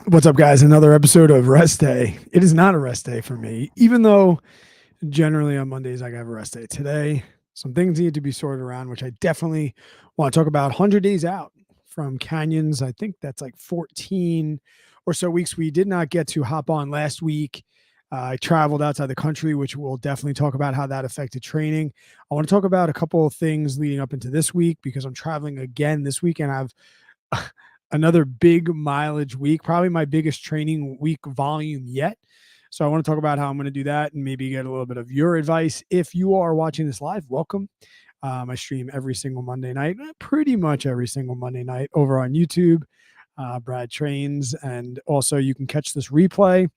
What's up, guys? Another episode of Rest Day. It is not a rest day for me, even though generally on Mondays I have a rest day. Today, some things need to be sorted around, which I definitely want to talk about. 100 days out from Canyons. I think that's like 14 or so weeks. We did not get to hop on last week. I traveled outside the country, which we'll definitely talk about how that affected training. I want to talk about a couple of things leading up into this week because I'm traveling again this week and I've another big mileage week, probably my biggest training week volume yet. So I want to talk about how I'm going to do that and maybe get a little bit of your advice. If you are watching this live, welcome. I stream every single Monday night, pretty much every single Monday night over on YouTube. Brad Trains, and also you can catch this replay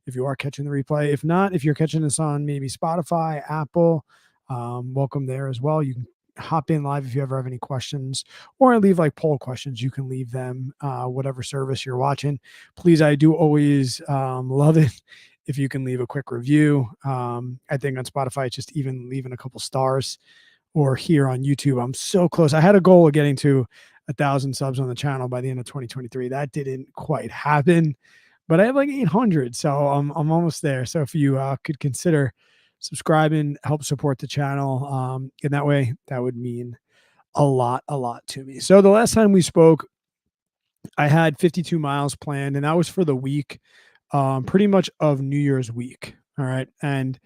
if you are catching the replay. If not, if you're catching this on maybe Spotify, Apple, welcome there as well. You can hop in live if you ever have any questions, or leave like poll questions. You can leave them whatever service you're watching. Please, I do always love it if you can leave a quick review. I think on Spotify, just even leaving a couple stars, or here on YouTube. I'm so close. I had a goal of getting to 1,000 subs on the channel by the end of 2023. That didn't quite happen, but I have like 800, so I'm almost there. So if you could consider subscribing, help support the channel, in that way, that would mean a lot to me. So the last time we spoke, I had 52 miles planned, and that was for the week, pretty much of New Year's week. All right, and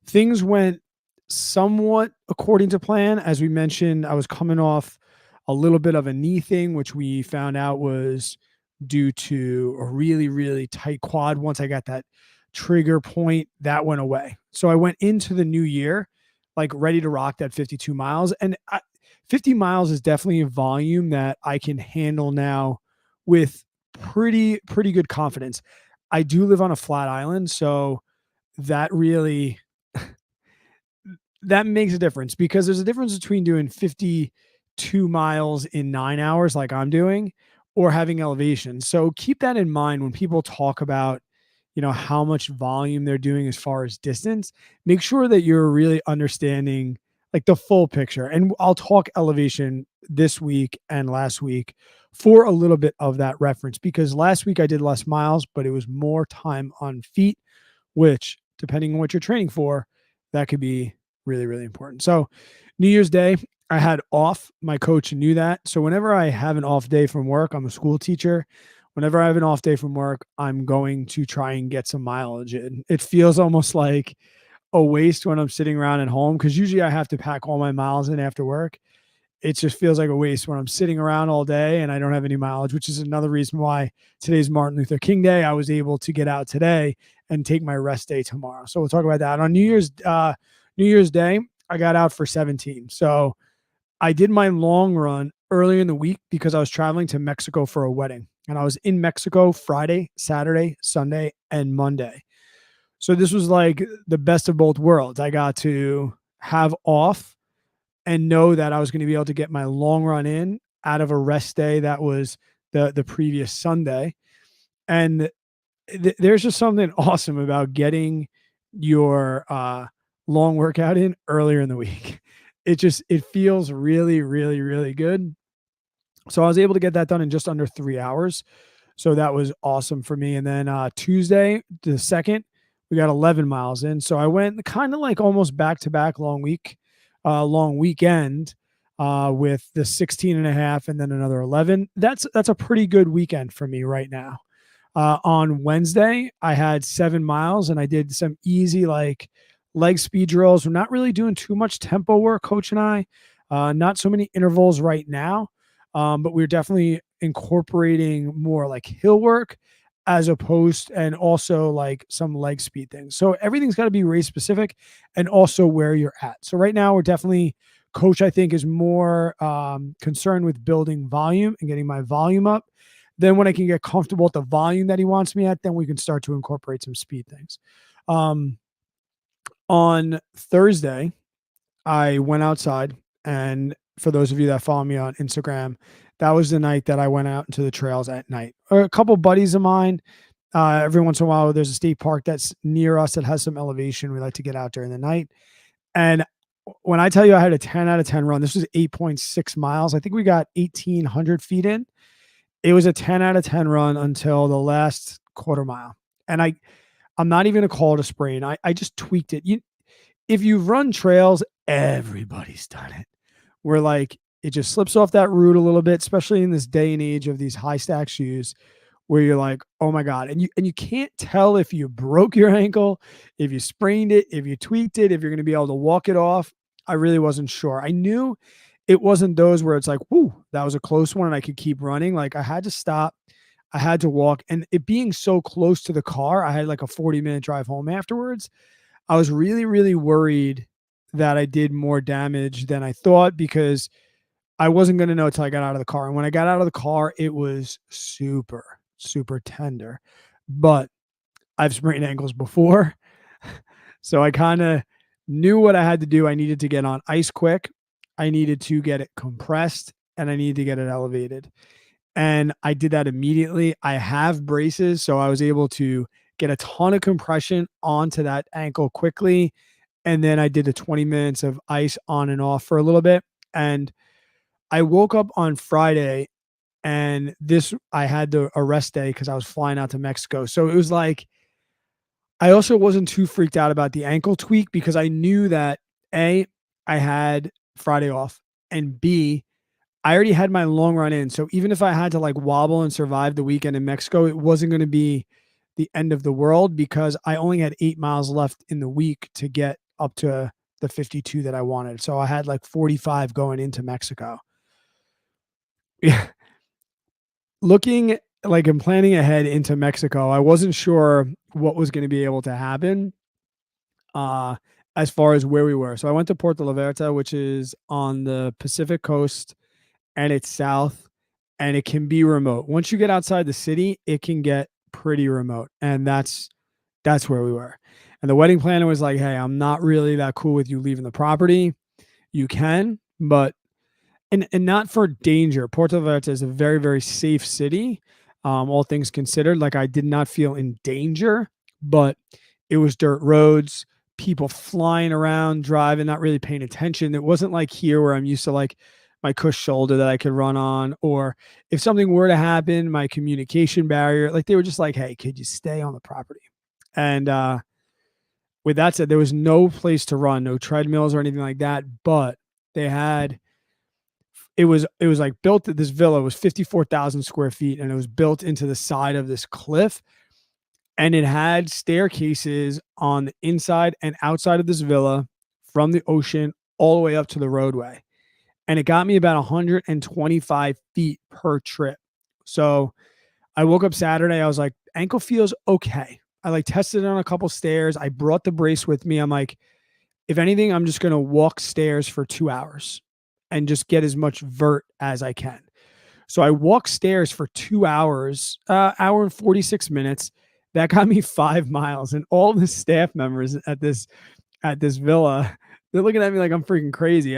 things went somewhat according to plan. As we mentioned, I was coming off a little bit of a knee thing, which we found out was due to a really, really tight quad. Once I got that trigger point, that went away. So I went into the new year like ready to rock that 52 miles. And 50 miles is definitely a volume that I can handle now with pretty good confidence. I do live on a flat island, so that really that makes a difference, because there's a difference between doing 52 miles in 9 hours like I'm doing, or having elevation. So keep that in mind when people talk about, how much volume they're doing as far as distance. Make sure that you're really understanding like the full picture. And I'll talk elevation this week and last week for a little bit of that reference, because last week I did less miles, but it was more time on feet, which, depending on what you're training for, that could be really, really important. So New Year's Day, I had off. My coach knew that. So whenever I have an off day from work, I'm a school teacher. Whenever I have an off day from work, I'm going to try and get some mileage in. It feels almost like a waste when I'm sitting around at home, because usually I have to pack all my miles in after work. It just feels like a waste when I'm sitting around all day and I don't have any mileage, which is another reason why today's Martin Luther King Day. I was able to get out today and take my rest day tomorrow. So we'll talk about that. On New Year's Day, I got out for 17. So I did my long run earlier in the week because I was traveling to Mexico for a wedding. And I was in Mexico Friday, Saturday, Sunday, and Monday. So this was like the best of both worlds. I got to have off and know that I was going to be able to get my long run in out of a rest day that was the previous Sunday. And there's just something awesome about getting your long workout in earlier in the week. It feels really, really, really good. So I was able to get that done in just under 3 hours. So that was awesome for me. And then Tuesday, the 2nd, we got 11 miles in. So I went kind of like almost back to back long weekend with the 16 and a half and then another 11. That's a pretty good weekend for me right now. On Wednesday, I had 7 miles and I did some easy like leg speed drills. We're not really doing too much tempo work, coach and I. Not so many intervals right now, but we're definitely incorporating more like hill work as opposed, and also like some leg speed things. So everything's got to be race specific and also where you're at. So right now we're definitely, coach I think is more concerned with building volume and getting my volume up. Then when I can get comfortable at the volume that he wants me at, then we can start to incorporate some speed things. On Thursday, I went outside, and for those of you that follow me on Instagram, that was the night that I went out into the trails at night. A couple buddies of mine, every once in a while, there's a state park that's near us that has some elevation. We like to get out during the night. And when I tell you I had a 10 out of 10 run, this was 8.6 miles. I think we got 1,800 feet in. It was a 10 out of 10 run until the last quarter mile. And I'm not even gonna call it a sprain. I just tweaked it. If you've run trails, everybody's done it. Where like it just slips off that route a little bit, especially in this day and age of these high stack shoes where you're like, "Oh my god." And you can't tell if you broke your ankle, if you sprained it, if you tweaked it, if you're going to be able to walk it off. I really wasn't sure. I knew it wasn't those where it's like, "Whoo, that was a close one and I could keep running." Like I had to stop. I had to walk, and it being so close to the car, I had like a 40-minute drive home afterwards. I was really, really worried that I did more damage than I thought because I wasn't going to know till I got out of the car. And when I got out of the car, it was super, super tender. But I've sprained ankles before. So I kind of knew what I had to do. I needed to get on ice quick. I needed to get it compressed and I needed to get it elevated. And I did that immediately. I have braces, so I was able to get a ton of compression onto that ankle quickly. And then I did the 20 minutes of ice on and off for a little bit. And I woke up on Friday and I had a rest day because I was flying out to Mexico. So it was like, I also wasn't too freaked out about the ankle tweak because I knew that A, I had Friday off, and B, I already had my long run in. So even if I had to like wobble and survive the weekend in Mexico, it wasn't going to be the end of the world because I only had 8 miles left in the week to get up to the 52 that I wanted. So I had like 45 going into Mexico. Yeah. Looking like and planning ahead into Mexico, I wasn't sure what was going to be able to happen uh as far as where we were. So I went to Puerto Vallarta, which is on the Pacific coast, and it's south, and it can be remote. Once you get outside the city, it can get pretty remote. And that's where we were. And the wedding planner was like, "Hey, I'm not really that cool with you leaving the property. You can, but and not for danger. Puerto Vallarta is a very, very safe city, all things considered. Like I did not feel in danger, but it was dirt roads, people flying around, driving, not really paying attention. It wasn't like here where I'm used to like my cush shoulder that I could run on, or if something were to happen, my communication barrier. Like they were just like, "Hey, could you stay on the property?" And with that said, there was no place to run, no treadmills or anything like that, but they had it was like built this villa was 54,000 square feet and it was built into the side of this cliff, and it had staircases on the inside and outside of this villa from the ocean all the way up to the roadway. And it got me about 125 feet per trip. So I woke up Saturday. I was like, ankle feels okay. I like tested it on a couple stairs. I brought the brace with me. I'm like, if anything, I'm just going to walk stairs for 2 hours and just get as much vert as I can. So I walked stairs for 2 hours, hour and 46 minutes. That got me 5 miles. And all the staff members at this villa, they're looking at me like I'm freaking crazy.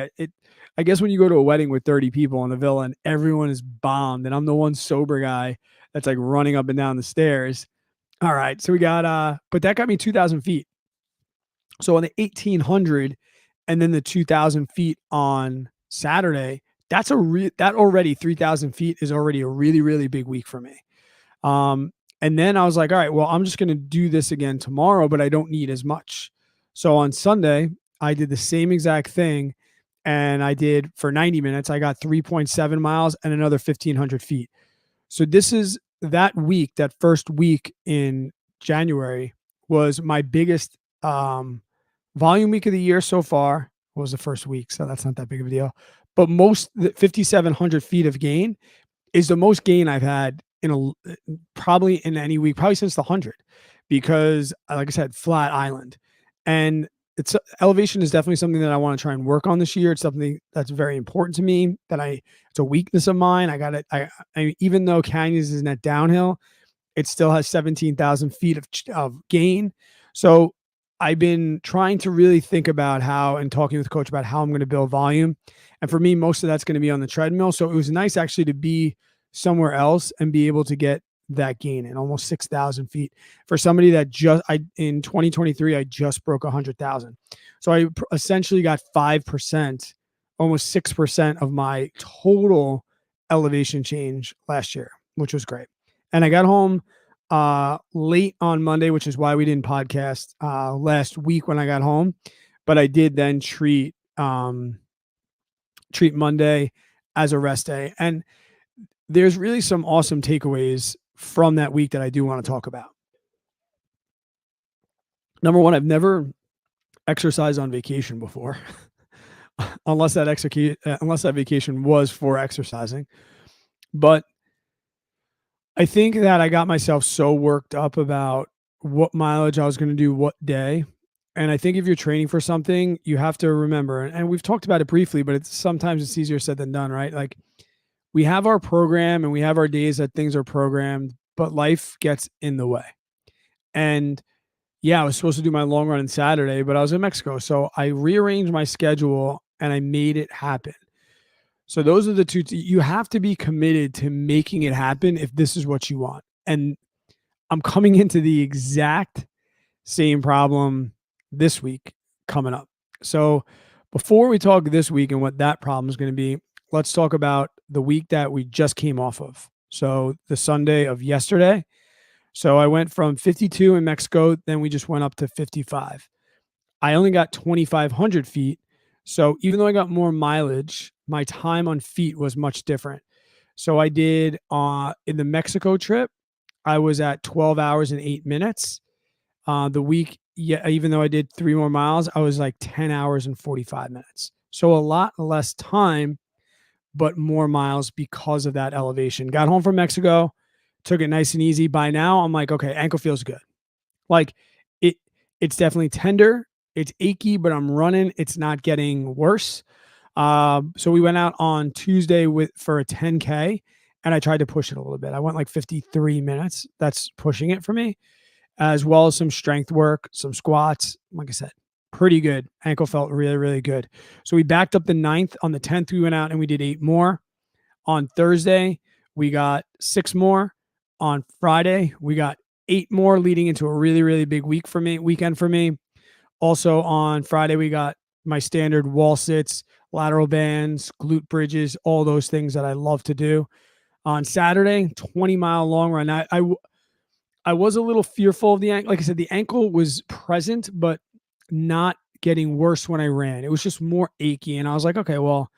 I guess when you go to a wedding with 30 people in the villa and everyone is bombed and I'm the one sober guy that's like running up and down the stairs. All right. So we got but that got me 2,000 feet. So on the 1,800 and then the 2,000 feet on Saturday, that already 3,000 feet is already a really, really big week for me. And then I was like, all right, well, I'm just going to do this again tomorrow, but I don't need as much. So on Sunday, I did the same exact thing. And I did for 90 minutes, I got 3.7 miles and another 1,500 feet. So this is that week, that first week in January was my biggest volume week of the year so far. What was the first week? So that's not that big of a deal. But 5,700 feet of gain is the most gain I've had probably in any week, probably since the 100, because like I said, flat island. And elevation is definitely something that I want to try and work on this year. It's something that's very important to me it's a weakness of mine. Even though Canyons is net downhill, it still has 17,000 feet of gain. So I've been trying to really think about and talking with the coach about how I'm going to build volume. And for me, most of that's going to be on the treadmill. So it was nice actually to be somewhere else and be able to get that gain in almost 6,000 feet for somebody that in 2023, I just broke 100,000. So I essentially got 5%, almost 6% of my total elevation change last year. which was great. And I got home late on Monday, which is why we didn't podcast last week when I got home. But I did then treat Monday as a rest day. And there's really some awesome takeaways from that week that I do want to talk about. Number one, I've never exercised on vacation before, unless that vacation was for exercising. But I think that I got myself so worked up about what mileage I was going to do what day. And I think if you're training for something, you have to remember, and we've talked about it briefly, but sometimes it's easier said than done, right? Like, we have our program and we have our days that things are programmed, but life gets in the way. And yeah, I was supposed to do my long run on Saturday, but I was in Mexico. So I rearranged my schedule and I made it happen. So those are the two. You have to be committed to making it happen if this is what you want. And I'm coming into the exact same problem this week coming up. So before we talk this week and what that problem is going to be, let's talk about the week that we just came off of. So the Sunday of yesterday. So I went from 52 in Mexico, then we just went up to 55. I only got 2,500 feet. So even though I got more mileage, my time on feet was much different. So I did in the Mexico trip, I was at 12 hours and 8 minutes. The week, yeah, even though I did 3 more miles, I was like 10 hours and 45 minutes. So a lot less time, but more miles because of that elevation. Got home from Mexico, took it nice and easy. By now, I'm like, okay, ankle feels good. Like it's definitely tender. It's achy, but I'm running. It's not getting worse. So we went out on Tuesday for a 10K, and I tried to push it a little bit. I went like 53 minutes. That's pushing it for me, as well as some strength work, some squats. Like I said, pretty good. Ankle felt really, really good. So we backed up the 9th. On the 10th, we went out and we did 8 more. On Thursday, we got 6 more. On Friday, we got 8 more, leading into a really, really big weekend for me. Also on Friday, we got my standard wall sits, lateral bands, glute bridges, all those things that I love to do. On Saturday, 20-mile long run. I was a little fearful of the ankle. Like I said, the ankle was present, but not getting worse when I ran. It was just more achy. And I was like, okay, well,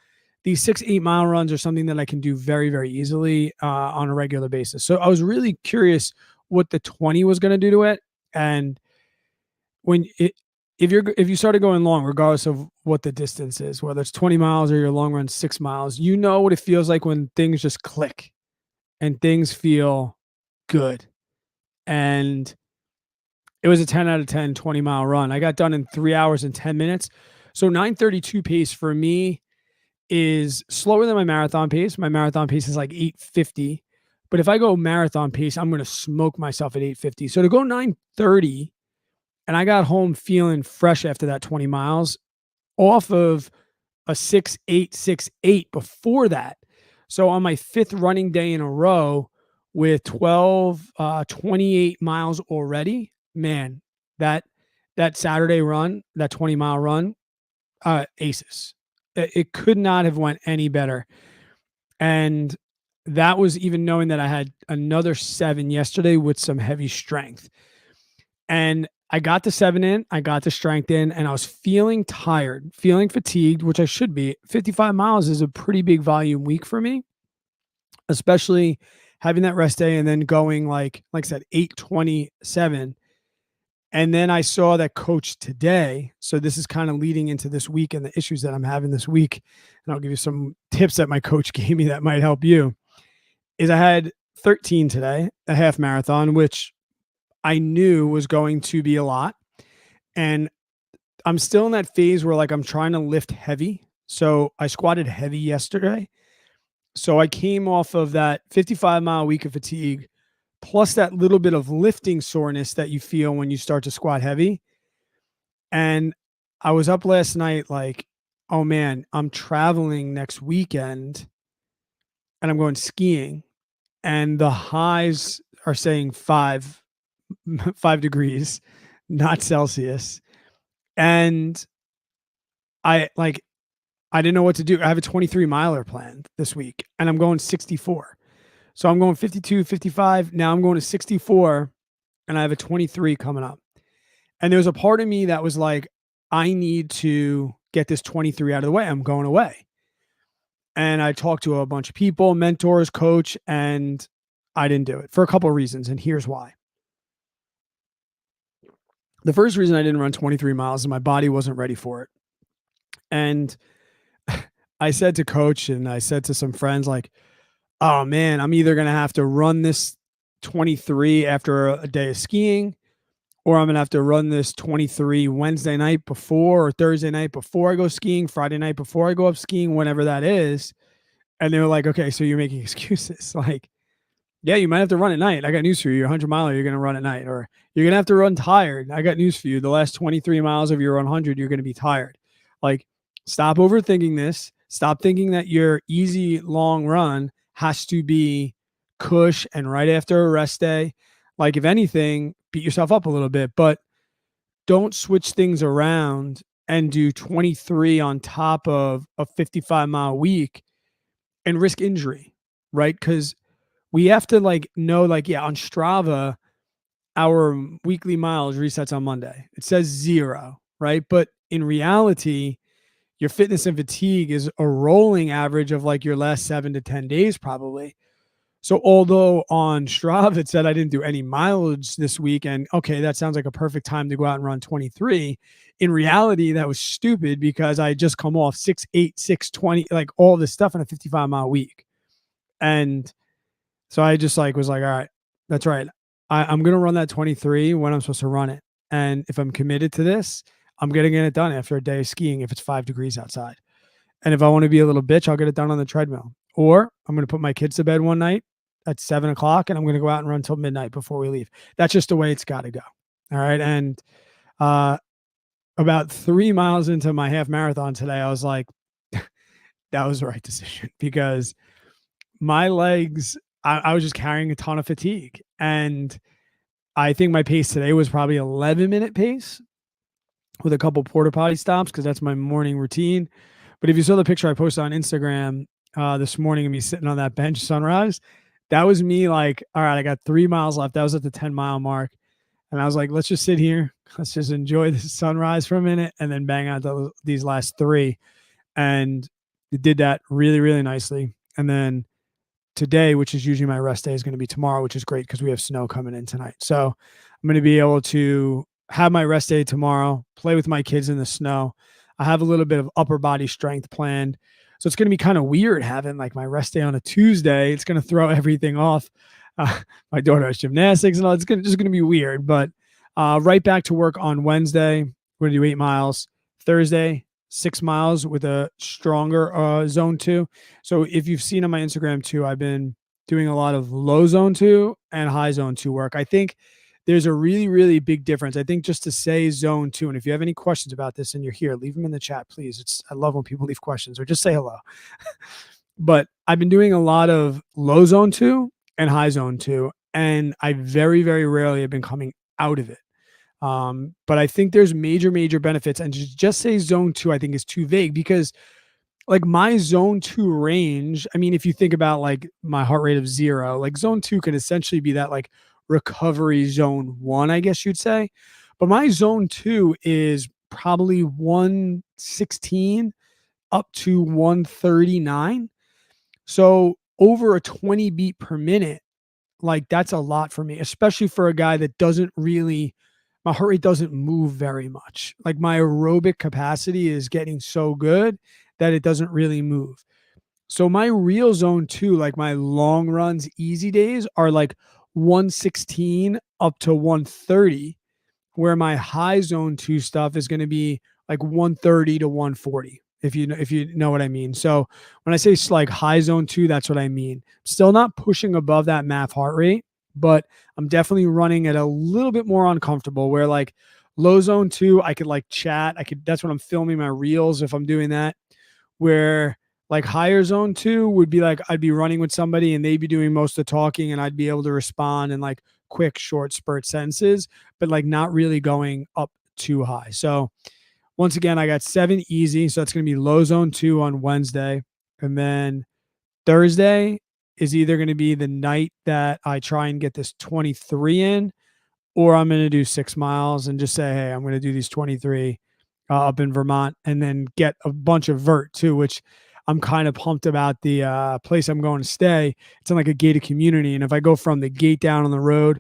these 6-8 mile runs are something that I can do very, very easily on a regular basis. So I was really curious what the 20 was going to do to it. And if you started going long, regardless of what the distance is, whether it's 20 miles or your long run 6 miles, you know what it feels like when things just click and things feel good. And it was a 10 out of 10 20-mile run. I got done in 3 hours and 10 minutes. So 9:32 pace for me is slower than my marathon pace. My marathon pace is like 8:50. But if I go marathon pace, I'm going to smoke myself at 8:50. So to go 9:30, and I got home feeling fresh after that 20 miles off of a 6:8 before that. So on my 5th running day in a row with 28 miles already, man, that Saturday run, that 20-mile run, aces. It could not have went any better. And that was even knowing that I had another 7 yesterday with some heavy strength. And I got the 7 in, I got the strength in, and I was feeling tired, feeling fatigued, which I should be. 55 miles is a pretty big volume week for me, especially having that rest day and then going like I said, 8:27. And then I saw that coach today. So this is kind of leading into this week and the issues that I'm having this week. And I'll give you some tips that my coach gave me that might help you. Is I had 13 today, a half marathon, which I knew was going to be a lot. And I'm still in that phase where like I'm trying to lift heavy. So I squatted heavy yesterday. So I came off of that 55-mile week of fatigue, plus that little bit of lifting soreness that you feel when you start to squat heavy. And I was up last night like, oh man, I'm traveling next weekend and I'm going skiing. And the highs are saying 5 degrees, not Celsius. And I didn't know what to do. I have a 23 miler planned this week and I'm going 64. So I'm going 52, 55. Now I'm going to 64, and I have a 23 coming up. And there was a part of me that was like, I need to get this 23 out of the way. I'm going away. And I talked to a bunch of people, mentors, coach, and I didn't do it for a couple of reasons. And here's why. The first reason I didn't run 23 miles is my body wasn't ready for it. And I said to coach and I said to some friends, like, oh man, I'm either going to have to run this 23 after a day of skiing, or I'm going to have to run this 23 Wednesday night before or Thursday night before I go skiing, Friday night before I go up skiing, whenever that is. And they were like, okay, so you're making excuses. Like, yeah, you might have to run at night. I got news for you. You're 100 miler, you're going to run at night, or you're going to have to run tired. I got news for you. The last 23 miles of your 100, you're going to be tired. Like, stop overthinking this. Stop thinking that your easy long run has to be cush and right after a rest day. Like, if anything, beat yourself up a little bit, but don't switch things around and do 23 on top of a 55-mile week and risk injury, right? Because we have to like know, like, yeah, on Strava, our weekly miles resets on Monday. It says 0, right? But in reality, your fitness and fatigue is a rolling average of like your last 7 to 10 days, probably. So although on Strava it said I didn't do any mileage this week, and okay, that sounds like a perfect time to go out and run 23. In reality, that was stupid because I just come off 6.8, 6:20, like all this stuff in a 55-mile week. And so I just like was like, all right, that's right. I'm gonna run that 23 when I'm supposed to run it. And if I'm committed to this, I'm getting it done after a day of skiing if it's 5 degrees outside. And if I want to be a little bitch, I'll get it done on the treadmill. Or I'm gonna put my kids to bed one night at 7 o'clock and I'm gonna go out and run till midnight before we leave. That's just the way it's gotta go. All right. And about 3 miles into my half marathon today, I was like, that was the right decision because my legs, I was just carrying a ton of fatigue. And I think my pace today was probably 11-minute pace with a couple porta potty stops because that's my morning routine. But if you saw the picture I posted on Instagram this morning of me sitting on that bench sunrise, that was me like, all right, I got 3 miles left. That was at the 10-mile mark. And I was like, let's just sit here. Let's just enjoy the sunrise for a minute and then bang out these last 3. And it did that really, really nicely. And then today, which is usually my rest day, is going to be tomorrow, which is great because we have snow coming in tonight. So I'm going to be able to have my rest day tomorrow, play with my kids in the snow. I have a little bit of upper body strength planned. So it's going to be kind of weird having like my rest day on a Tuesday. It's going to throw everything off. My daughter has gymnastics and all. It's just going to be weird. But right back to work on Wednesday. We're going to do 8 miles. Thursday, 6 miles with a stronger zone 2. So if you've seen on my Instagram too, I've been doing a lot of low zone 2 and high zone 2 work. I think there's a really, really big difference. I think just to say zone 2, and if you have any questions about this and you're here, leave them in the chat, please. I love when people leave questions or just say hello. But I've been doing a lot of low zone 2 and high zone 2, and I very, very rarely have been coming out of it. But I think there's major, major benefits. And just say zone 2, I think is too vague because like my zone 2 range, I mean, if you think about like my heart rate of 0, like zone 2 could essentially be that like recovery zone 1, I guess you'd say. But my zone 2 is probably 116 up to 139. So over a 20 beat per minute, like that's a lot for me, especially for a guy that doesn't really, my heart rate doesn't move very much. Like my aerobic capacity is getting so good that it doesn't really move. So my real zone 2, like my long runs, easy days are like 116 up to 130, where my high zone 2 stuff is going to be like 130 to 140. If you know what I mean. So when I say like high zone 2, that's what I mean. Still not pushing above that MAF heart rate, but I'm definitely running at a little bit more uncomfortable where like low zone 2, I could like chat. That's when I'm filming my reels if I'm doing that. Where like higher zone 2 would be like I'd be running with somebody and they'd be doing most of the talking and I'd be able to respond in like quick, short spurt sentences, but like not really going up too high. So once again, I got 7 easy. So that's going to be low zone 2 on Wednesday. And then Thursday, is either going to be the night that I try and get this 23 in, or I'm going to do 6 miles and just say, hey, I'm going to do these 23 up in Vermont, and then get a bunch of vert too, which I'm kind of pumped about. The place I'm going to stay, it's in like a gated community. And if I go from the gate down on the road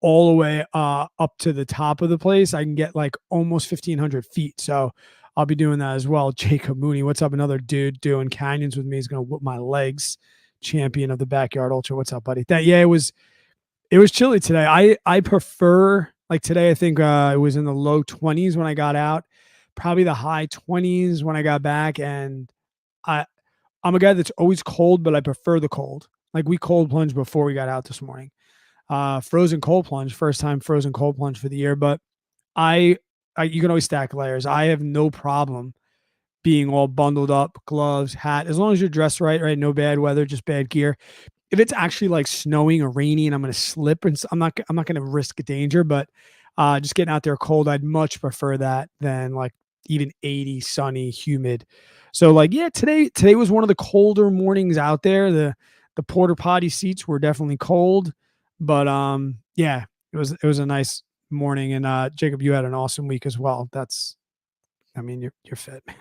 all the way up to the top of the place, I can get like almost 1,500 feet. So I'll be doing that as well. Jacob Mooney, what's up? Another dude doing canyons with me. He's going to whoop my legs. Champion of the Backyard Ultra. What's up, buddy? Yeah, it was chilly today. I prefer, like today, I think it was in the low 20s when I got out, probably the high 20s when I got back. And I I'm a guy that's always cold, but I prefer the cold. Like we cold plunged before we got out this morning. Frozen cold plunge, first time frozen cold plunge for the year. But I, you can always stack layers. I have no problem being all bundled up, gloves, hat, as long as you're dressed right, right? No bad weather, just bad gear. If it's actually like snowing or rainy and I'm going to slip, and I'm not going to risk danger, but just getting out there cold, I'd much prefer that than like even 80, sunny, humid. So like, yeah, today was one of the colder mornings out there. The porta potty seats were definitely cold, but yeah, it was a nice morning. And Jacob, you had an awesome week as well. I mean, you're fit, man.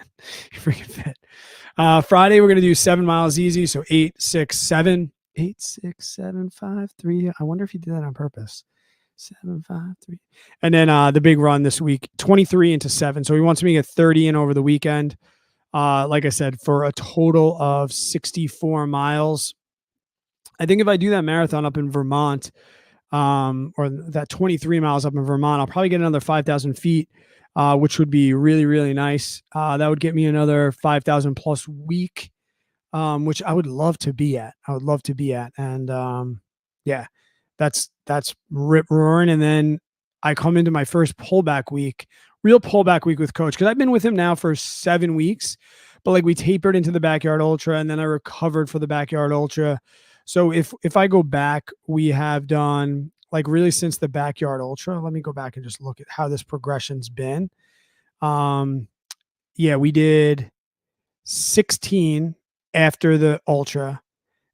You're freaking fit. Friday, we're going to do 7 miles easy. So 8, 6, 7, 8, 6, 7, 5, 3. I wonder if you did that on purpose. 7, 5, 3. And then the big run this week, 23 into 7. So he wants me to get 30 in over the weekend. Like I said, for a total of 64 miles. I think if I do that marathon up in Vermont, or that 23 miles up in Vermont, I'll probably get another 5,000 feet, which would be really, really nice. That would get me another 5,000 plus week, which I would love to be at. And yeah, that's rip roaring. And then I come into my first real pullback week with coach. Cause I've been with him now for 7 weeks, but like we tapered into the Backyard Ultra and then I recovered for the Backyard Ultra. So if I go back, we have done like really since the Backyard Ultra. Let me go back and just look at how this progression's been. Yeah, we did 16 after the Ultra,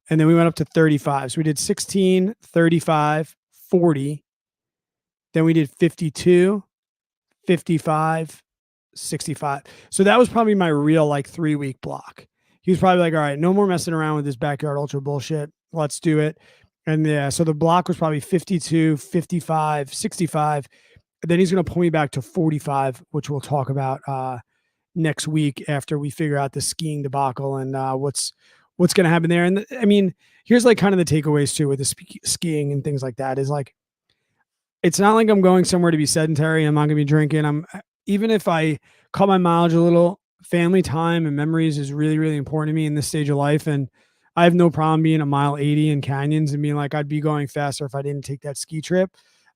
and then we went up to 35. So we did 16, 35, 40. Then we did 52, 55, 65. So that was probably my real like 3-week block. He was probably like, all right, no more messing around with this Backyard Ultra bullshit. Let's do it. And yeah, so the block was probably 52, 55, 65. And then he's going to pull me back to 45, which we'll talk about next week after we figure out the skiing debacle and what's going to happen there. And I mean, here's like kind of the takeaways too with the skiing and things like that is like, it's not like I'm going somewhere to be sedentary. I'm not going to be drinking. Even if I cut my mileage a little, family time and memories is really, really important to me in this stage of life. And I have no problem being a mile 80 in canyons and being like, I'd be going faster if I didn't take that ski trip.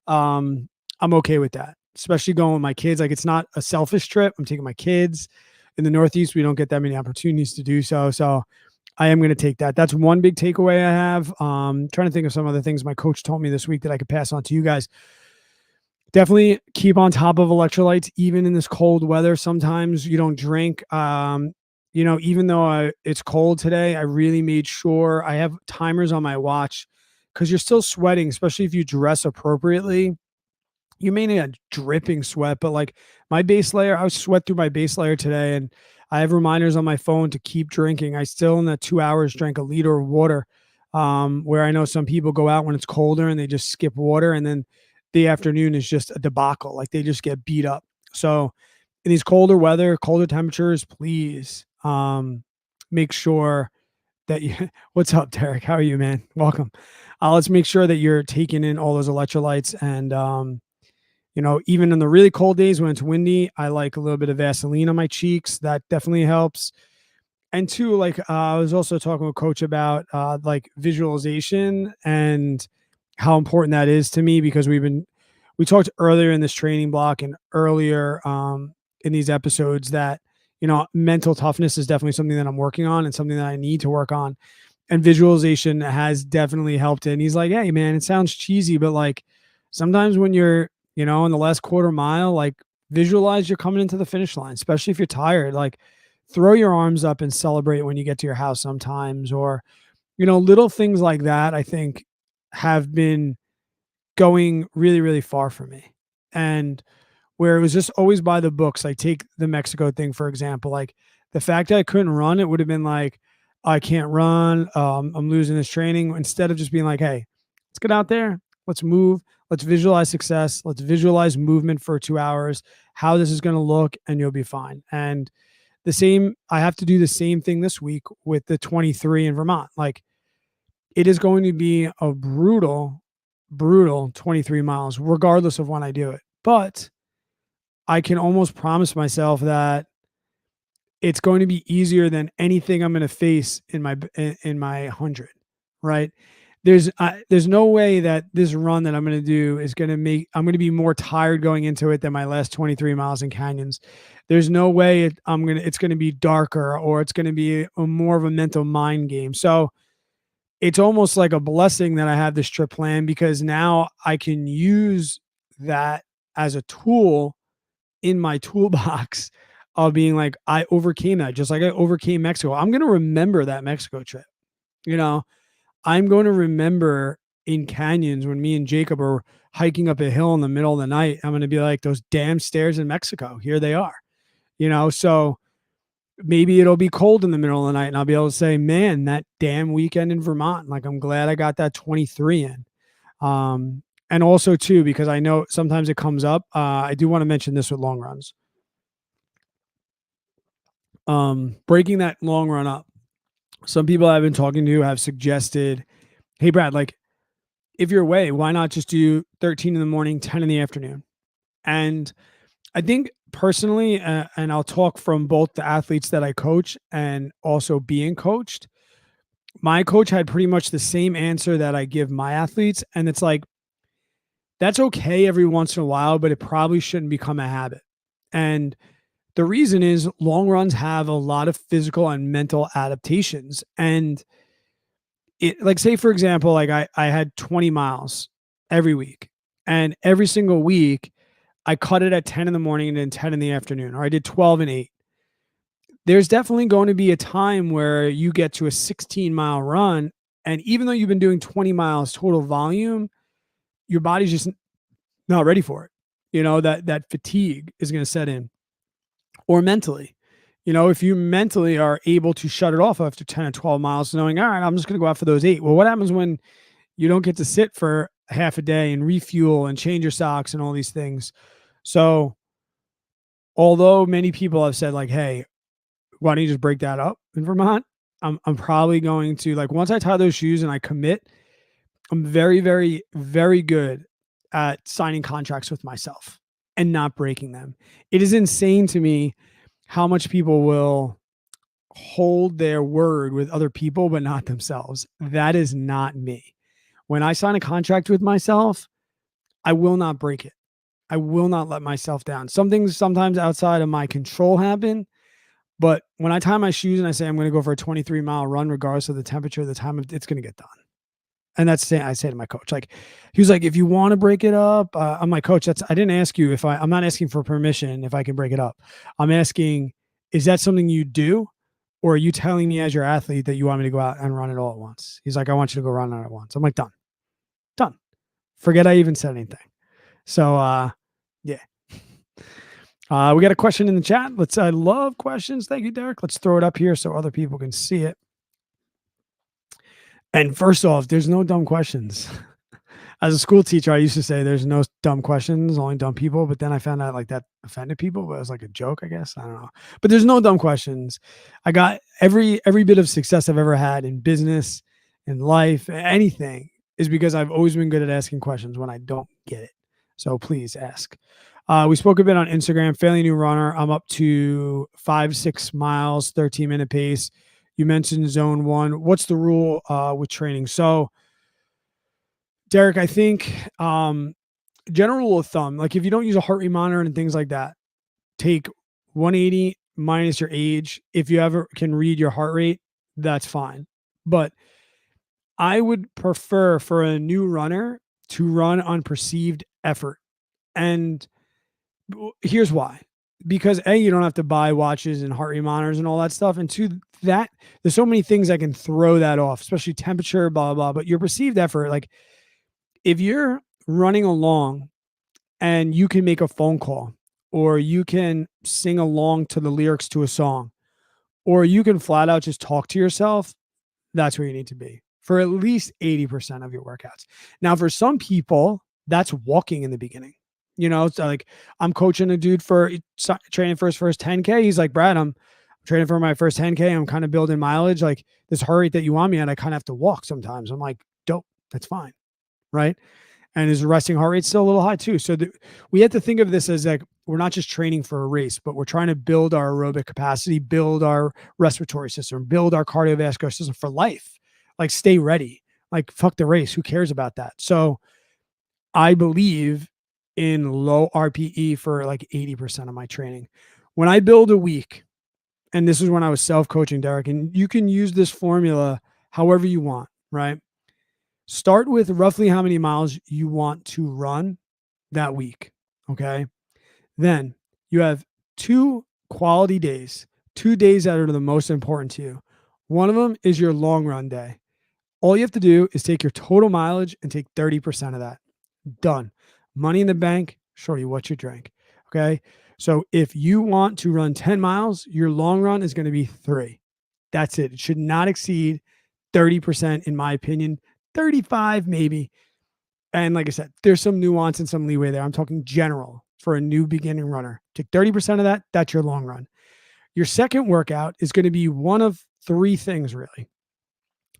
I'm okay with that, especially going with my kids. Like it's not a selfish trip. I'm taking my kids in the Northeast. We don't get that many opportunities to do so. So I am going to take that. That's one big takeaway I have. Trying to think of some other things my coach told me this week that I could pass on to you guys. Definitely keep on top of electrolytes, even in this cold weather. Sometimes you don't drink. Even though it's cold today, I really made sure I have timers on my watch because you're still sweating, especially if you dress appropriately. You may not dripping sweat, but like my base layer, I was sweat through my base layer today, and I have reminders on my phone to keep drinking. I still in the 2 hours drank a liter of water, where I know some people go out when it's colder and they just skip water, and then the afternoon is just a debacle. Like they just get beat up. So in these colder temperatures, please make sure that you, what's up, Derek? How are you, man? Welcome. Let's make sure that you're taking in all those electrolytes. And, even in the really cold days when it's windy, I like a little bit of Vaseline on my cheeks. That definitely helps. And two, like I was also talking with coach about like visualization and how important that is to me, because we talked earlier in this training block and earlier in these episodes that, mental toughness is definitely something that I'm working on and something that I need to work on. And visualization has definitely helped it. And he's like, hey man, it sounds cheesy, but like sometimes when you're, in the last quarter mile, like visualize you're coming into the finish line, especially if you're tired, like throw your arms up and celebrate when you get to your house sometimes, or Little things like that, I think, have been going really, really far for me. And where it was just always by the books. Like, take the Mexico thing, for example. Like, the fact that I couldn't run, it would have been like, I can't run. I'm losing this training. Instead of just being like, hey, let's get out there. Let's move. Let's visualize success. Let's visualize movement for 2 hours, how this is going to look, and you'll be fine. And I have to do the same thing this week with the 23 in Vermont. Like, it is going to be a brutal, brutal 23 miles, regardless of when I do it. But I can almost promise myself that it's going to be easier than anything I'm going to face in my 100, right? There's no way that this run that I'm going to do is going to I'm going to be more tired going into it than my last 23 miles in canyons. There's no way it's going to be darker, or it's going to be more of a mental mind game. So it's almost like a blessing that I have this trip planned, because now I can use that as a tool in my toolbox of being like, I overcame that, just like I overcame Mexico. I'm going to remember that Mexico trip. You know, I'm going to remember in canyons when me and Jacob are hiking up a hill in the middle of the night. I'm going to be like, those damn stairs in Mexico, here they are. So maybe it'll be cold in the middle of the night and I'll be able to say, man, that damn weekend in Vermont, like, I'm glad I got that 23 in. And also too, because I know sometimes it comes up, I do want to mention this with long runs. Breaking that long run up. Some people I've been talking to have suggested, hey, Brad, like, if you're away, why not just do 13 in the morning, 10 in the afternoon? And I think personally, and I'll talk from both the athletes that I coach and also being coached, my coach had pretty much the same answer that I give my athletes. And it's like, that's okay every once in a while, but it probably shouldn't become a habit. And the reason is, long runs have a lot of physical and mental adaptations. And like, say, for example, like I had 20 miles every week, and every single week I cut it at 10 in the morning and then 10 in the afternoon, or I did 12 and 8. There's definitely going to be a time where you get to a 16-mile run, and even though you've been doing 20 miles total volume, your body's just not ready for it. That fatigue is going to set in. Or mentally, if you mentally are able to shut it off after 10 or 12 miles, knowing, all right, I'm just going to go out for those 8. Well, what happens when you don't get to sit for half a day and refuel and change your socks and all these things? So although many people have said, like, hey, why don't you just break that up in Vermont? I'm probably going to, like, once I tie those shoes and I commit, I'm very, very, very good at signing contracts with myself and not breaking them. It is insane to me how much people will hold their word with other people, but not themselves. That is not me. When I sign a contract with myself, I will not break it. I will not let myself down. Some things sometimes outside of my control happen, but when I tie my shoes and I say I'm going to go for a 23-mile run, regardless of the temperature, the time, it's going to get done. And I say to my coach, like, he was like, if you want to break it up, I'm like, coach, I didn't ask you I'm not asking for permission if I can break it up. I'm asking, is that something you do? Or are you telling me as your athlete that you want me to go out and run it all at once? He's like, I want you to go run it at once. I'm like, done. Forget I even said anything. So, yeah. We got a question in the chat. I love questions. Thank you, Derek. Let's throw it up here so other people can see it. And first off, there's no dumb questions. As a school teacher, I used to say there's no dumb questions, only dumb people. But then I found out, like, that offended people, but it was like a joke, I guess. I don't know. But there's no dumb questions. I got every bit of success I've ever had in business, in life, anything, is because I've always been good at asking questions when I don't get it. So please ask. We spoke a bit on Instagram, Failing New Runner. I'm up to 5-6 miles, 13-minute pace. You mentioned zone 1. What's the rule with training? So, Derek, I think general rule of thumb, like, if you don't use a heart rate monitor and things like that, take 180 minus your age. If you ever can read your heart rate, that's fine. But I would prefer for a new runner to run on perceived effort. And here's why. Because A, you don't have to buy watches and heart rate monitors and all that stuff. And 2, that there's so many things that can throw that off, especially temperature, blah, blah, but your perceived effort, like if you're running along and you can make a phone call or you can sing along to the lyrics to a song or you can flat out just talk to yourself, that's where you need to be for at least 80% of your workouts. Now, for some people, that's walking in the beginning. It's like I'm coaching a dude for training for his first 10K. He's like, Brad, I'm training for my first 10K. I'm kind of building mileage. Like this heart rate that you want me at, I kind of have to walk sometimes. I'm like, dope, that's fine. Right. And his resting heart rate's still a little high too. So we have to think of this as like, we're not just training for a race, but we're trying to build our aerobic capacity, build our respiratory system, build our cardiovascular system for life. Like stay ready, like fuck the race. Who cares about that? So I believe in low RPE for like 80% of my training. When I build a week, and this is when I was self-coaching, Derek, and you can use this formula however you want, right? Start with roughly how many miles you want to run that week, okay? Then you have 2 quality days, 2 days that are the most important to you. One of them is your long run day. All you have to do is take your total mileage and take 30% of that. Done. Money in the bank, shorty, what you drink, okay? So if you want to run 10 miles, your long run is going to be 3. That's it. It should not exceed 30%, in my opinion, 35 maybe. And like I said, there's some nuance and some leeway there. I'm talking general for a new beginning runner. Take 30% of that. That's your long run. Your second workout is going to be one of 3 things, really.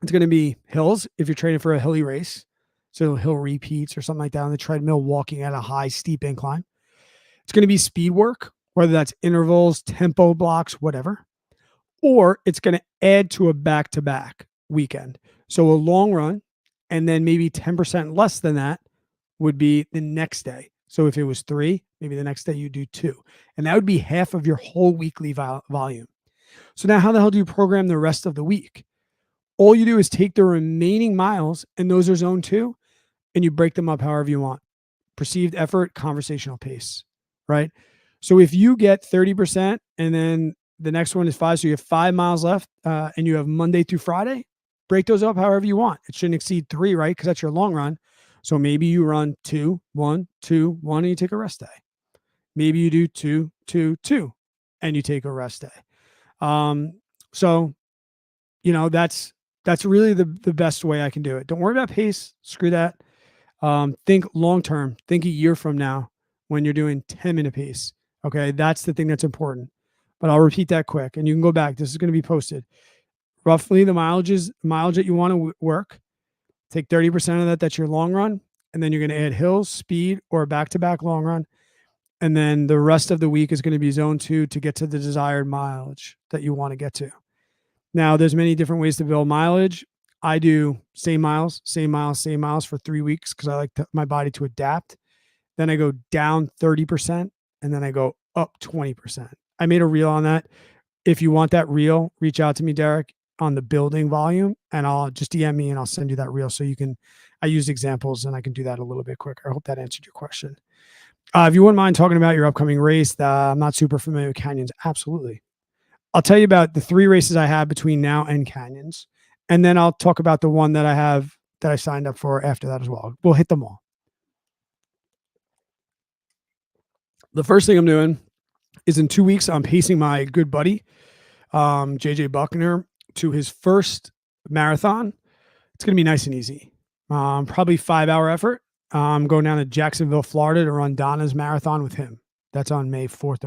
It's going to be hills if you're training for a hilly race. So hill repeats or something like that on the treadmill, walking at a high, steep incline. It's going to be speed work, whether that's intervals, tempo blocks, whatever. Or it's going to add to a back-to-back weekend. So a long run, and then maybe 10% less than that would be the next day. So if it was 3, maybe the next day you do 2. And that would be half of your whole weekly volume. So now how the hell do you program the rest of the week? All you do is take the remaining miles, and those are zone 2, and you break them up however you want. Perceived effort, conversational pace, right? So if you get 30% and then the next one is 5, so you have 5 miles left and you have Monday through Friday, break those up however you want. It shouldn't exceed 3, right? Because that's your long run. So maybe you run 2, 1, 2, 1, and you take a rest day. Maybe you do 2, 2, 2, and you take a rest day. So, that's really the best way I can do it. Don't worry about pace. Screw that. Think long-term, think a year from now when you're doing 10-minute pace. Okay. That's the thing that's important, but I'll repeat that quick and you can go back. This is going to be posted. Roughly the mileage that you want to work, take 30% of that. That's your long run. And then you're going to add hills, speed, or back-to-back long run. And then the rest of the week is going to be zone 2 to get to the desired mileage that you want to get to. Now there's many different ways to build mileage. I do same miles for 3 weeks because I like my body to adapt. Then I go down 30% and then I go up 20%. I made a reel on that. If you want that reel, reach out to me, Derek, on the building volume, and I'll just DM me and I'll send you that reel so you can, I use examples and I can do that a little bit quicker. I hope that answered your question. If you wouldn't mind talking about your upcoming race, I'm not super familiar with Canyons. Absolutely. I'll tell you about the 3 races I have between now and Canyons. And then I'll talk about the one that I signed up for after that as well. We'll hit them all. The first thing I'm doing is in 2 weeks, I'm pacing my good buddy, JJ Buckner, to his first marathon. It's going to be nice and easy. Probably 5-hour effort. I'm going down to Jacksonville, Florida to run Donna's marathon with him. That's on February 4th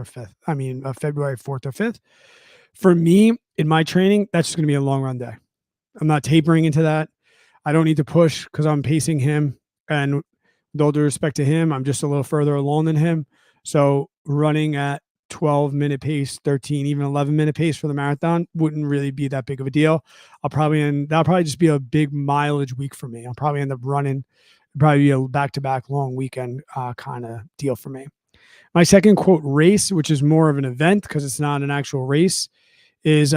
or 5th. For me, in my training, that's just going to be a long run day. I'm not tapering into that. I don't need to push because I'm pacing him. And with all due respect to him, I'm just a little further along than him. So running at 12-minute pace, 13, even 11-minute pace for the marathon wouldn't really be that big of a deal. That'll probably just be a big mileage week for me. I'll probably end up running, probably be a back-to-back long weekend kind of deal for me. My second quote race, which is more of an event because it's not an actual race, is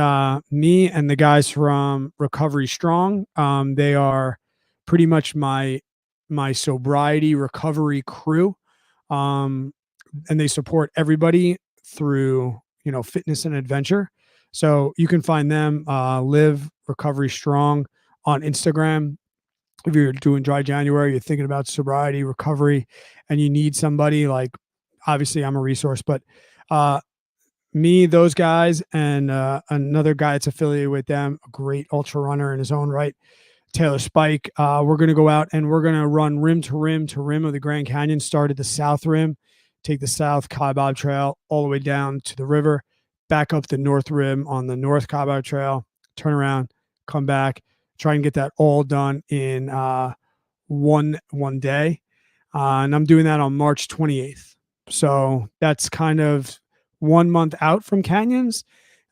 me and the guys from Recovery Strong. They are pretty much my sobriety recovery crew. And they support everybody through, fitness and adventure. So you can find them, Live Recovery Strong on Instagram. If you're doing dry January, you're thinking about sobriety, recovery, and you need somebody like, obviously I'm a resource, but uh, me, those guys, and another guy that's affiliated with them, a great ultra runner in his own right, Taylor Spike. We're going to go out and we're going to run rim to rim to rim of the Grand Canyon, start at the south rim, take the South Kaibab Trail all the way down to the river, back up the north rim on the North Kaibab Trail, turn around, come back, try and get that all done in one day. And I'm doing that on March 28th. So that's kind of 1 month out from canyons.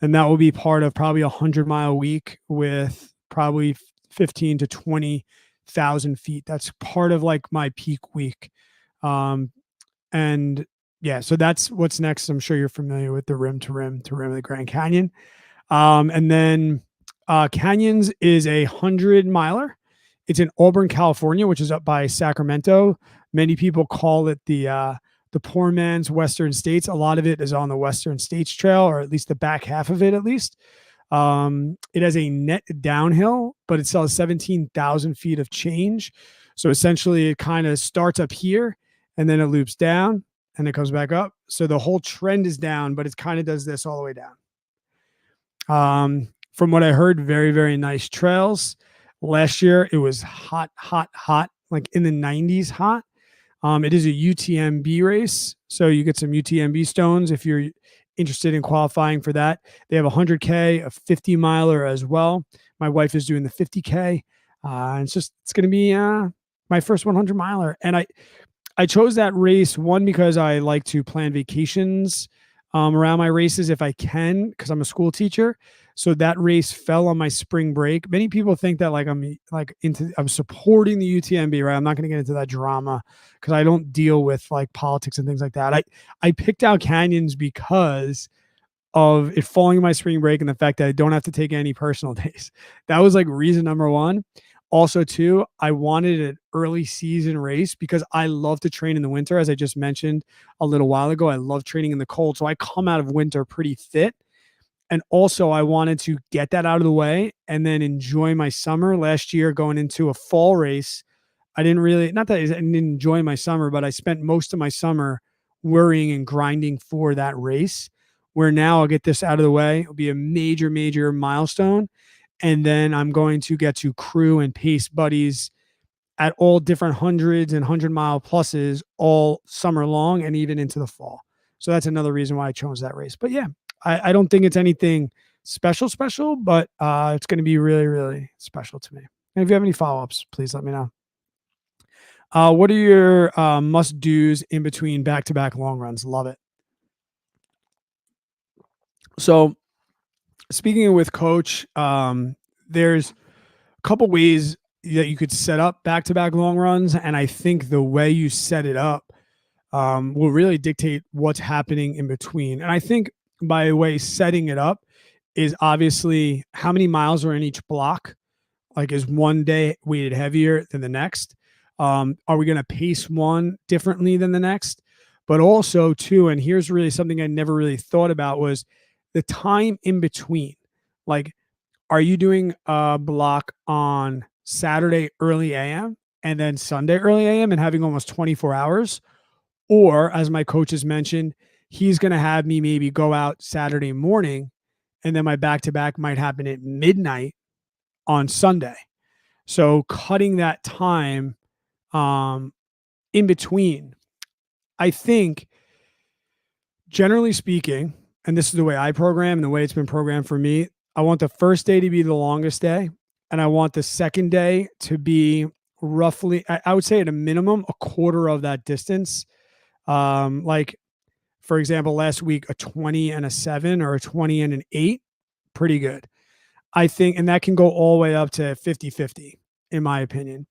And that will be part of probably 100-mile week with probably 15 to 20,000 feet. That's part of like my peak week. Um, and yeah, so that's what's next. I'm sure you're familiar with the rim to rim to rim of the Grand Canyon. And then Canyons is a 100-miler. It's in Auburn, California, which is up by Sacramento. Many people call it the poor man's Western States. A lot of it is on the Western States Trail, or at least the back half of it, at least. It has a net downhill, but it still has 17,000 feet of change. So essentially, it kind of starts up here, and then it loops down, and it comes back up. So the whole trend is down, but it kind of does this all the way down. From what I heard, very, very nice trails. Last year, it was hot, hot, hot, like in the 90s hot. It is a UTMB race, so you get some UTMB stones if you're interested in qualifying for that. They have a 100K, a 50 miler as well. My wife is doing the 50K. It's going to be my first 100 miler. And I chose that race, one, because I like to plan vacations around my races if I can, because I'm a school teacher. So that race fell on my spring break. Many people think that I'm supporting the UTMB, right? I'm not going to get into that drama because I don't deal with like politics and things like that. I picked out Canyons because of it falling in my spring break and the fact that I don't have to take any personal days. That was like reason number one. Also, too, I wanted an early season race because I love to train in the winter. As I just mentioned a little while ago, I love training in the cold. So I come out of winter pretty fit. And also, I wanted to get that out of the way and then enjoy my summer. Last year, going into a fall race, I didn't really, not that I didn't enjoy my summer, but I spent most of my summer worrying and grinding for that race, where now I'll get this out of the way. It'll be a major, major milestone. And then I'm going to get to crew and pace buddies at all different hundreds and 100-mile pluses all summer long and even into the fall. So that's another reason why I chose that race. But yeah, I don't think it's anything special, but it's going to be really, really special to me. And if you have any follow-ups, please let me know. What are your must-dos in between back-to-back long runs? Love it. So speaking with coach, there's a couple ways that you could set up back-to-back long runs. And I think the way you set it up will really dictate what's happening in between. And I think by the way, setting it up is obviously how many miles are in each block. Like, is one day weighted heavier than the next? Are we going to pace one differently than the next? But also, too, and here's really something I never really thought about, was the time in between. Like, are you doing a block on Saturday early AM and then Sunday early AM and having almost 24 hours? Or, as my coach has mentioned, he's going to have me maybe go out Saturday morning and then my back-to-back might happen at midnight on Sunday. So cutting that time in between, I think, generally speaking, and this is the way I program and the way it's been programmed for me, I want the first day to be the longest day, and I want the second day to be roughly, I would say at a minimum, a quarter of that distance. Like, for example, last week, a 20 and a 7 or a 20 and an 8, pretty good. I think, and that can go all the way up to 50-50, in my opinion.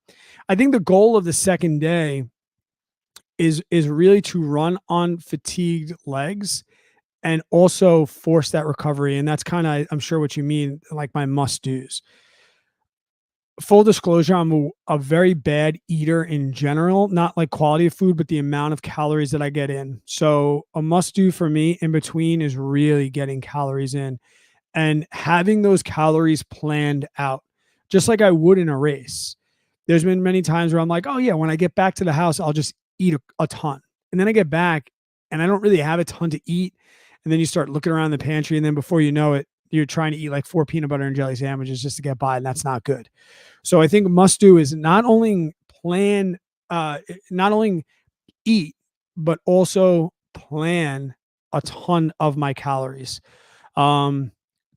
I think the goal of the second day is really to run on fatigued legs and also force that recovery. And that's kind of, I'm sure what you mean, like my must-dos. Full disclosure, I'm a very bad eater in general, not like quality of food, but the amount of calories that I get in. So a must-do for me in between is really getting calories in. and having those calories planned out, just like I would in a race. There's been many times where I'm like, oh, yeah, when I get back to the house, I'll just eat a ton. And then I get back and I don't really have a ton to eat. And then you start looking around the pantry. And then before you know it, you're trying to eat like 4 peanut butter and jelly sandwiches just to get by. And that's not good. So I think must do is plan, not only eat, but also plan a ton of my calories. Um,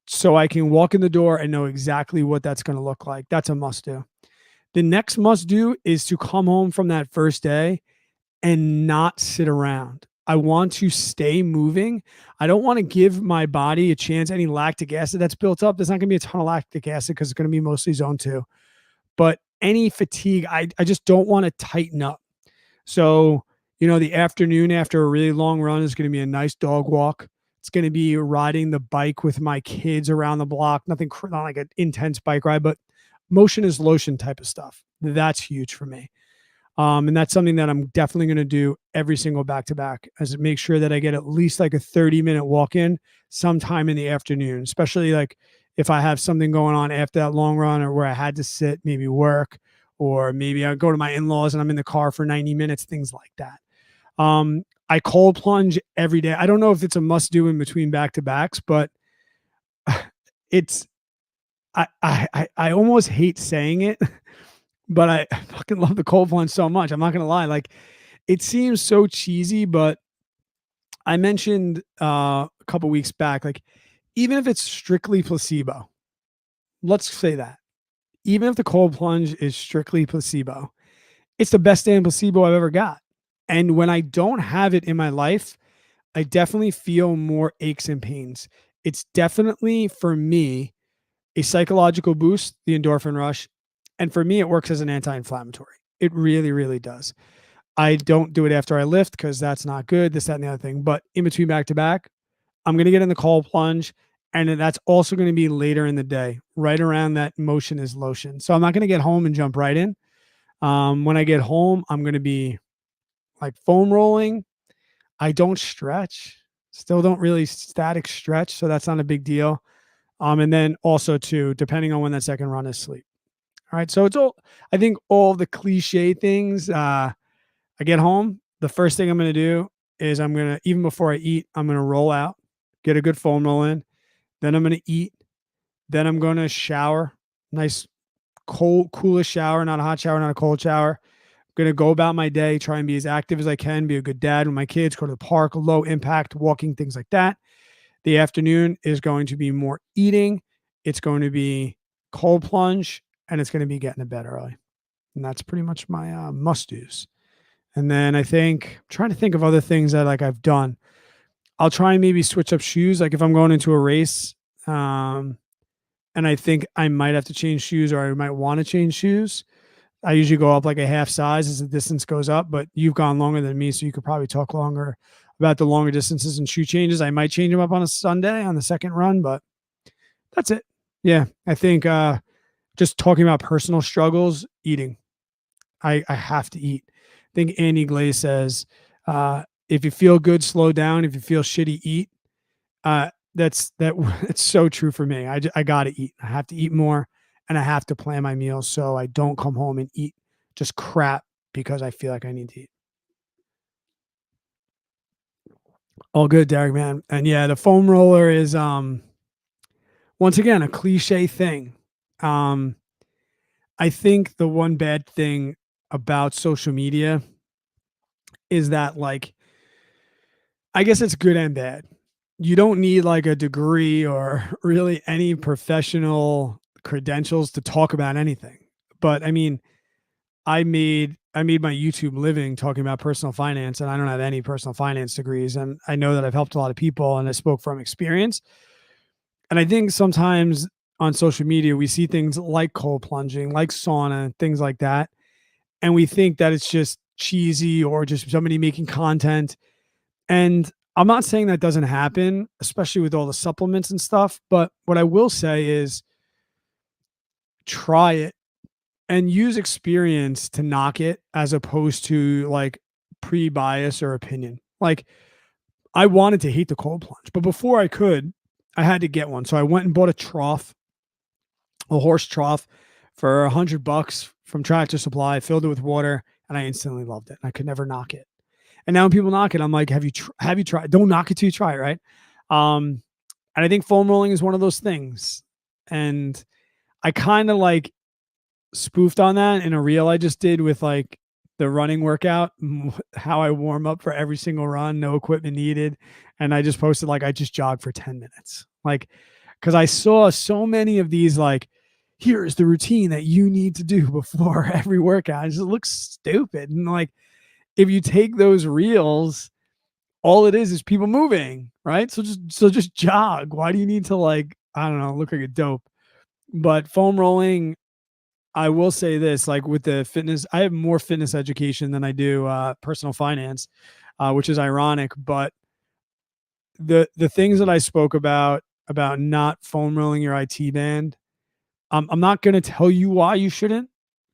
so I can walk in the door and know exactly what that's going to look like. That's a must do. The next must do is to come home from that first day and not sit around. I want to stay moving. I don't want to give my body a chance. Any lactic acid that's built up, there's not going to be a ton of lactic acid because it's going to be mostly zone two. But any fatigue, I just don't want to tighten up. So, the afternoon after a really long run is going to be a nice dog walk. It's going to be riding the bike with my kids around the block. Not like an intense bike ride, but motion is lotion type of stuff. That's huge for me. And that's something that I'm definitely going to do every single back to back, as make sure that I get at least like a 30-minute walk in sometime in the afternoon, especially like if I have something going on after that long run or where I had to sit, maybe work, or maybe I go to my in-laws and I'm in the car for 90 minutes, things like that. I cold plunge every day. I don't know if it's a must do in between back to backs, but it's, I almost hate saying it, but I fucking love the cold plunge so much. I'm not going to lie. Like, it seems so cheesy, but I mentioned a couple weeks back, like, even if it's strictly placebo, let's say that, even if the cold plunge is strictly placebo, it's the best damn placebo I've ever got. And when I don't have it in my life, I definitely feel more aches and pains. It's definitely, for me, a psychological boost, the endorphin rush. And for me, it works as an anti-inflammatory. It really, really does. I don't do it after I lift because that's not good, this, that, and the other thing. But in between back to back, I'm going to get in the cold plunge. And then that's also going to be later in the day, right around that motion is lotion. So I'm not going to get home and jump right in. When I get home, I'm going to be like foam rolling. I don't stretch, still don't really static stretch. So that's not a big deal. And then also too, depending on when that second run is, sleep. All right. So it's all, I think all the cliche things, I get home. The first thing I'm going to do is even before I eat, I'm going to roll out, get a good foam roll in. Then I'm going to eat. Then I'm going to shower. Nice, coolest shower, not a hot shower, not a cold shower. I'm going to go about my day, try and be as active as I can, be a good dad with my kids, go to the park, low impact walking, things like that. The afternoon is going to be more eating. It's going to be cold plunge, and it's going to be getting to bed early. And that's pretty much my must-dos. And then I'm trying to think of other things that like I've done. I'll try and maybe switch up shoes. Like if I'm going into a race, and I think I might have to change shoes, or I might want to change shoes, I usually go up like a half size as the distance goes up, but you've gone longer than me, so you could probably talk longer about the longer distances and shoe changes. I might change them up on a Sunday on the second run, but that's it. Yeah. I think just talking about personal struggles, eating. I have to eat. I think Andy Glaze says, if you feel good, slow down. If you feel shitty, eat. It's so true for me. I got to eat. I have to eat more, and I have to plan my meals so I don't come home and eat just crap because I feel like I need to eat. All good, Derek, man. And yeah, the foam roller is once again a cliche thing. Um, I think the one bad thing about social media is that, like, I guess it's good and bad. You don't need like a degree or really any professional credentials to talk about anything. But I mean, I made my YouTube living talking about personal finance, and I don't have any personal finance degrees. And I know that I've helped a lot of people, and I spoke from experience. And I think sometimes on social media, we see things like cold plunging, like sauna, things like that. And we think that it's just cheesy or just somebody making content. And I'm not saying that doesn't happen, especially with all the supplements and stuff. But what I will say is try it and use experience to knock it as opposed to like pre-bias or opinion. Like, I wanted to hate the cold plunge, but before I could, I had to get one. So I went and bought a trough, a horse trough for $100 from Tractor Supply, filled it with water, and I instantly loved it. I could never knock it. And now when people knock it, I'm like, have you tried? Don't knock it till you try it, right? Um, and I think foam rolling is one of those things. And I kind of like spoofed on that in a reel I just did with like the running workout, how I warm up for every single run, no equipment needed. And I just posted like I just jogged for 10 minutes. Like, because I saw so many of these like, here's the routine that you need to do before every workout. It just looks stupid. And like, if you take those reels, all it is people moving, right? So just jog. Why do you need to like, I don't know, look like a dope? But foam rolling, I will say this, like with the fitness, I have more fitness education than I do personal finance, which is ironic. But the things that I spoke about not foam rolling your IT band, I'm not going to tell you why you shouldn't,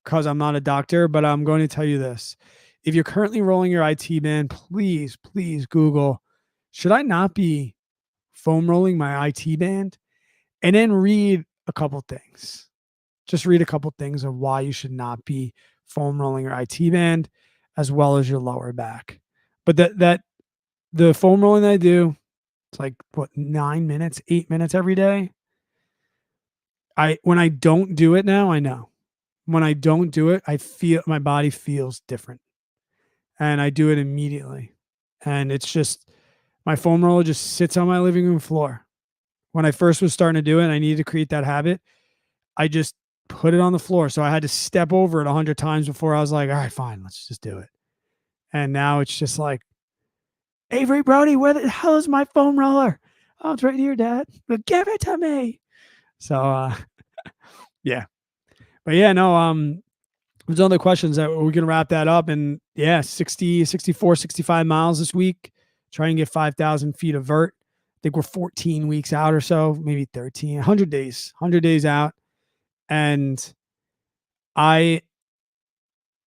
because I'm not a doctor, but I'm going to tell you this. If you're currently rolling your IT band, please, please Google, should I not be foam rolling my IT band? And then read a couple things. Just read a couple things of why you should not be foam rolling your IT band as well as your lower back. But that the foam rolling that I do, it's like what, 9 minutes, 8 minutes every day. When I don't do it now, I know. When I don't do it, I feel my body feels different. And I do it immediately. And it's just my foam roller just sits on my living room floor. When I first was starting to do it, I needed to create that habit. I just put it on the floor. So I had to step over it 100 times before I was like, all right, fine, let's just do it. And now it's just like, Avery Brody, where the hell is my foam roller? Oh, it's right here, Dad. But give it to me. So yeah. But yeah, no, there's other questions that we can wrap that up. And yeah, 60, 64, 65 miles this week. Try and get 5,000 feet of vert. I think we're 14 weeks out or so, maybe 13, 100 days out. And I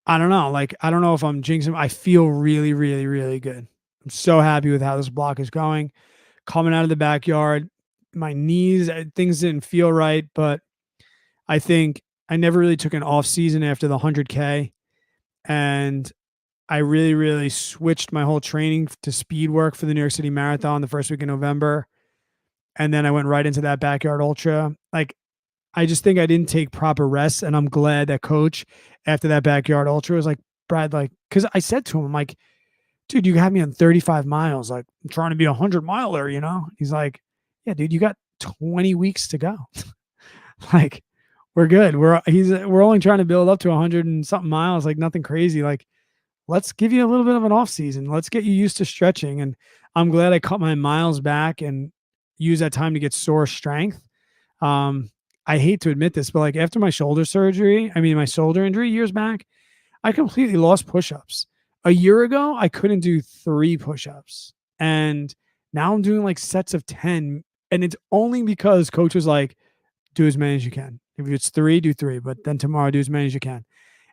don't know. Like, I don't know if I'm jinxing. I feel really, really, really good. I'm so happy with how this block is going. Coming out of the backyard, my knees, things didn't feel right, but I think I never really took an off season after the 100K. And I really, really switched my whole training to speed work for the New York City Marathon the first week of November. And then I went right into that backyard ultra. Like, I just think I didn't take proper rest. And I'm glad that coach after that backyard ultra was like, Brad, like, because I said to him, I'm like, dude, you had me on 35 miles. Like, I'm trying to be a 100 miler, you know? He's like, yeah, dude, you got 20 weeks to go. Like, we're good. We're only trying to build up to 100 and something miles, like nothing crazy. Like, let's give you a little bit of an off season. Let's get you used to stretching. And I'm glad I cut my miles back and use that time to get sore strength. I hate to admit this, but like after my shoulder surgery, my shoulder injury years back, I completely lost push-ups. A year ago, I couldn't do 3 push-ups. And now I'm doing like sets of 10. And it's only because coach was like, do as many as you can. If it's 3, do 3, but then tomorrow do as many as you can.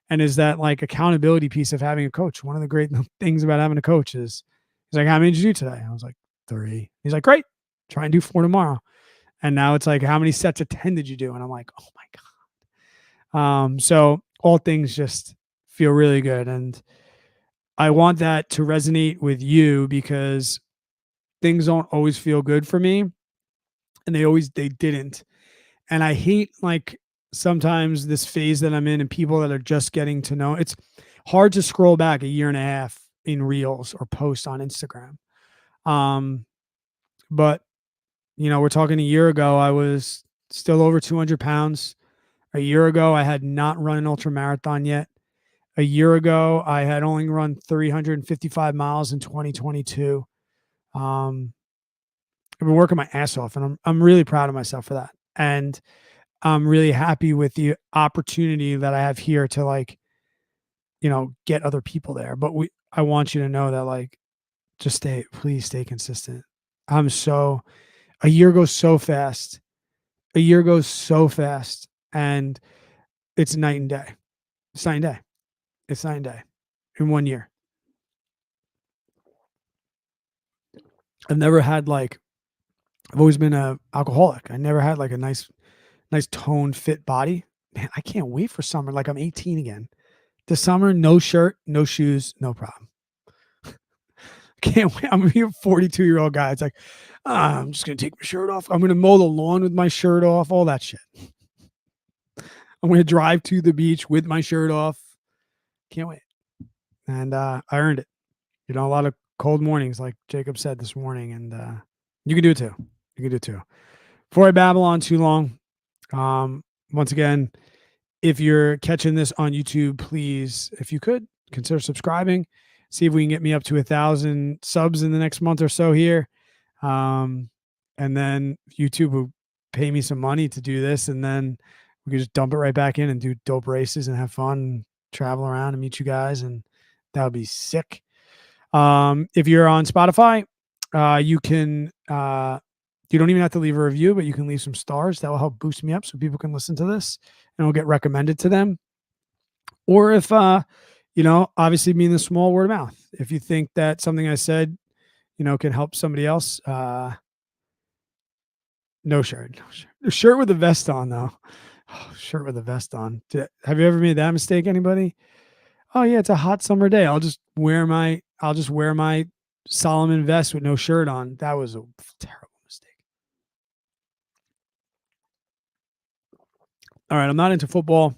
And is that like accountability piece of having a coach? One of the great things about having a coach is he's like, how many did you do today? I was like, 3. He's like, great. Try and do 4 tomorrow. And now it's like, how many sets of 10 did you do? And I'm like, oh my God. So all things just feel really good. And I want that to resonate with you because things don't always feel good for me. And they didn't. And I hate like sometimes this phase that I'm in and people that are just getting to know. It's hard to scroll back a year and a half in reels or posts on Instagram. But we're talking a year ago, I was still over 200 pounds. A year ago, I had not run an ultra marathon yet. A year ago, I had only run 355 miles in 2022. I've been working my ass off, and I'm really proud of myself for that. And I'm really happy with the opportunity that I have here to like, get other people there. But I want you to know that like, please stay consistent. A year goes so fast. A year goes so fast, and it's night and day. It's night and day. It's night and day in 1 year. I've never had like I've always been a alcoholic. I never had like a nice toned fit body. Man, I can't wait for summer. Like I'm 18 again. This summer, no shirt, no shoes, no problem. Can't wait. I'm gonna be a 42-year-old guy. It's like, I'm just gonna take my shirt off. I'm gonna mow the lawn with my shirt off, all that shit. I'm gonna drive to the beach with my shirt off. Can't wait. And I earned it. A lot of cold mornings, like Jacob said this morning, and you can do it too. You can do it too. Before I babble on too long, once again, if you're catching this on YouTube, please, if you could, consider subscribing. See if we can get me up to 1,000 subs in the next month or so here. And then YouTube will pay me some money to do this, and then we could just dump it right back in and do dope races and have fun, and travel around and meet you guys, and that would be sick. If you're on Spotify, you can you don't even have to leave a review, but you can leave some stars. That will help boost me up so people can listen to this and it'll get recommended to them. Or if obviously being the small word of mouth. If you think that something I said, can help somebody else, no shirt. No shirt. A shirt with a vest on though. Oh, shirt with a vest on. Have you ever made that mistake, anybody? Oh yeah, it's a hot summer day. I'll just wear my Solomon vest with no shirt on. That was a terrible mistake. All right, I'm not into football,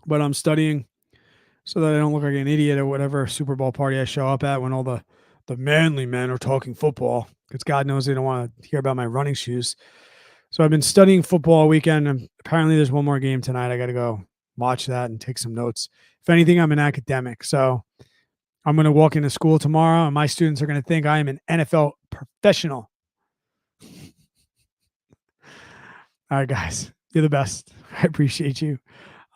but I'm studying so that I don't look like an idiot at whatever Super Bowl party I show up at when all the manly men are talking football. Because God knows they don't want to hear about my running shoes. So I've been studying football all weekend, and apparently there's one more game tonight. I got to go watch that and take some notes. If anything, I'm an academic, so I'm going to walk into school tomorrow, and my students are going to think I am an NFL professional. All right, guys, you're the best. I appreciate you.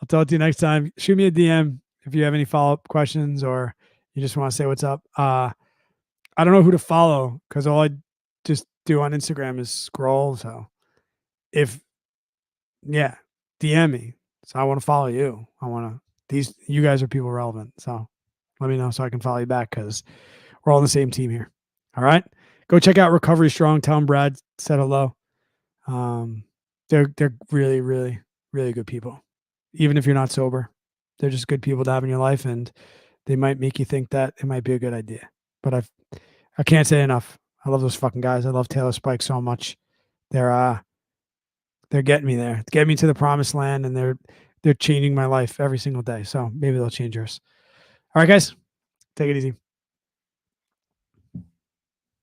I'll talk to you next time. Shoot me a DM if you have any follow-up questions or you just want to say what's up. I don't know who to follow because all I just do on Instagram is scroll. So DM me. So I want to follow you. You guys are people relevant. So let me know so I can follow you back because we're all on the same team here. All right. Go check out Recovery Strong. Tell them Brad said hello. They're really, really, really good people. Even if you're not sober, they're just good people to have in your life, and they might make you think that it might be a good idea. But I can't say enough. I love those fucking guys. I love Taylor Spike so much. They're getting me there, getting me to the promised land, and they're changing my life every single day. So maybe they'll change yours. All right, guys, take it easy.